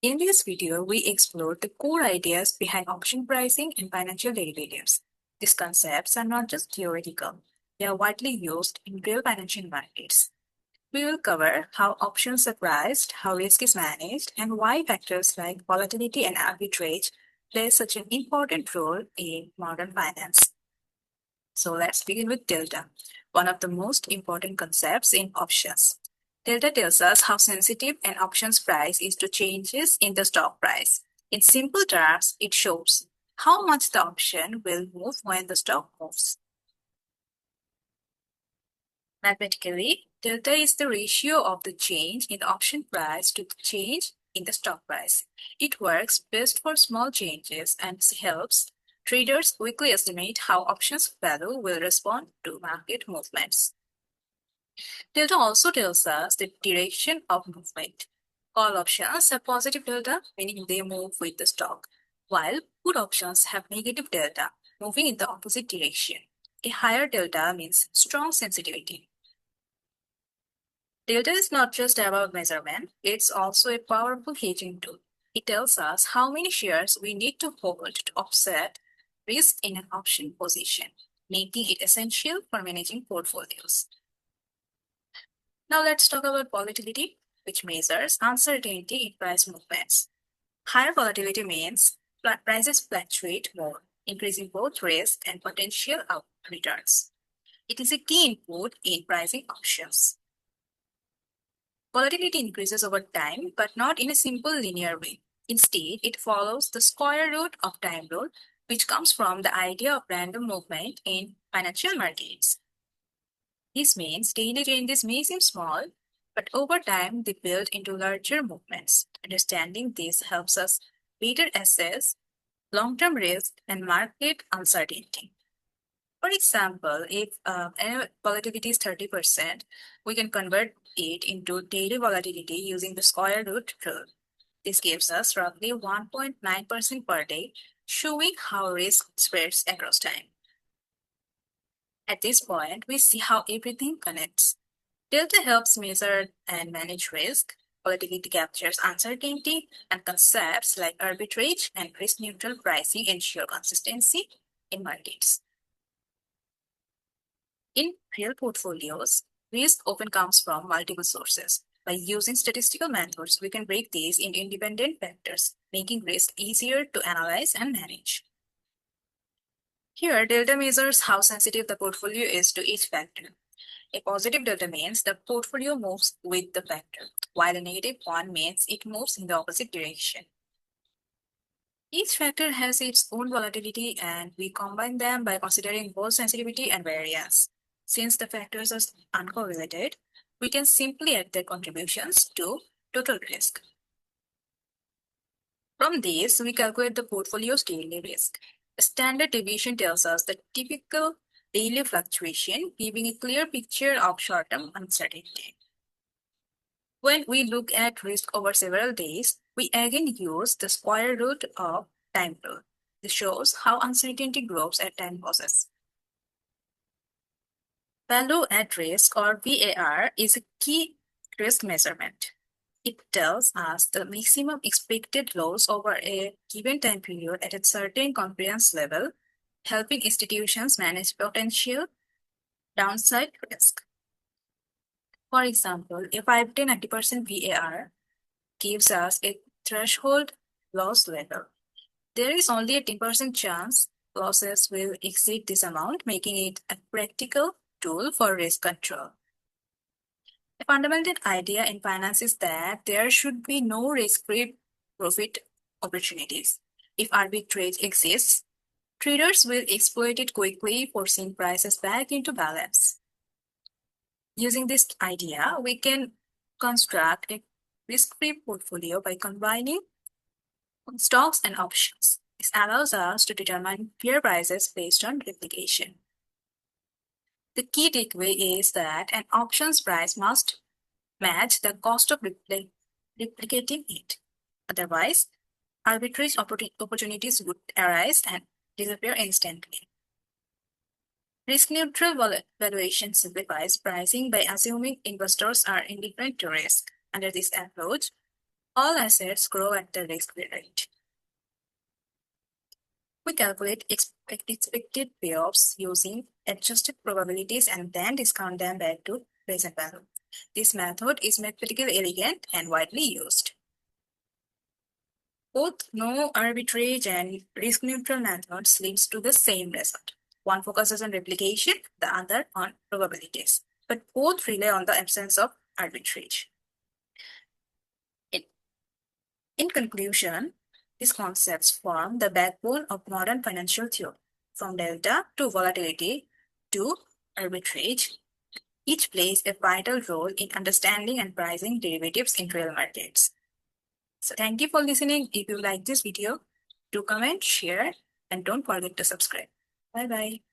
In this video, we explore the core ideas behind option pricing and financial derivatives. These concepts are not just theoretical, they are widely used in real financial markets. We will cover how options are priced, how risk is managed, and why factors like volatility and arbitrage play such an important role in modern finance. So let's begin with delta, one of the most important concepts in options. Delta tells us how sensitive an option's price is to changes in the stock price. In simple terms, it shows how much the option will move when the stock moves. Mathematically, delta is the ratio of the change in the option price to the change in the stock price. It works best for small changes and helps traders quickly estimate how options value will respond to market movements. Delta also tells us the direction of movement. Call options have positive delta, meaning they move with the stock, while put options have negative delta, moving in the opposite direction. A higher delta means strong sensitivity. Delta is not just about measurement, it's also a powerful hedging tool. It tells us how many shares we need to hold to offset risk in an option position, making it essential for managing portfolios. Now let's talk about volatility, which measures uncertainty in price movements. Higher volatility means prices fluctuate more, increasing both risk and potential returns. It is a key input in pricing options. Volatility increases over time, but not in a simple linear way. Instead, it follows the square root of time rule, which comes from the idea of random movement in financial markets. This means daily changes may seem small, but over time they build into larger movements. Understanding this helps us better assess long-term risk and market uncertainty. For example, if annual volatility is 30%, we can convert it into daily volatility using the square root rule. This gives us roughly 1.9% per day, showing how risk spreads across time. At this point, we see how everything connects. Delta helps measure and manage risk. Volatility captures uncertainty, and concepts like arbitrage and risk-neutral pricing ensure consistency in markets. In real portfolios, risk often comes from multiple sources. By using statistical methods, we can break these into independent factors, making risk easier to analyze and manage. Here, delta measures how sensitive the portfolio is to each factor. A positive delta means the portfolio moves with the factor, while a negative one means it moves in the opposite direction. Each factor has its own volatility, and we combine them by considering both sensitivity and variance. Since the factors are uncorrelated, we can simply add their contributions to total risk. From this, we calculate the portfolio's daily risk. A standard deviation tells us the typical daily fluctuation, giving a clear picture of short-term uncertainty. When we look at risk over several days, we again use the square root of time rule. This shows how uncertainty grows as time passes. Value at risk, or VAR, is a key risk measurement. It tells us the maximum expected loss over a given time period at a certain confidence level, helping institutions manage potential downside risk. For example, a 5 to 90% VAR gives us a threshold loss level. There is only a 10% chance losses will exceed this amount, making it a practical tool for risk control. A fundamental idea in finance is that there should be no risk-free profit opportunities. If arbitrage exists, traders will exploit it quickly, forcing prices back into balance. Using this idea, we can construct a risk-free portfolio by combining stocks and options. This allows us to determine fair prices based on replication. The key takeaway is that an options price must match the cost of replicating it. Otherwise, arbitrage opportunities would arise and disappear instantly. Risk-neutral valuation simplifies pricing by assuming investors are indifferent to risk. Under this approach, All assets grow at the risk-free rate. We calculate expected payoffs using adjusted probabilities and then discount them back to present value. This method is mathematically elegant and widely used. Both no arbitrage and risk-neutral methods leads to the same result. One focuses on replication, the other on probabilities, but both rely on the absence of arbitrage. In conclusion, these concepts form the backbone of modern financial theory. From delta to volatility to arbitrage, each plays a vital role in understanding and pricing derivatives in real markets. So thank you for listening. If you like this video, do comment, share, and don't forget to subscribe. Bye-bye.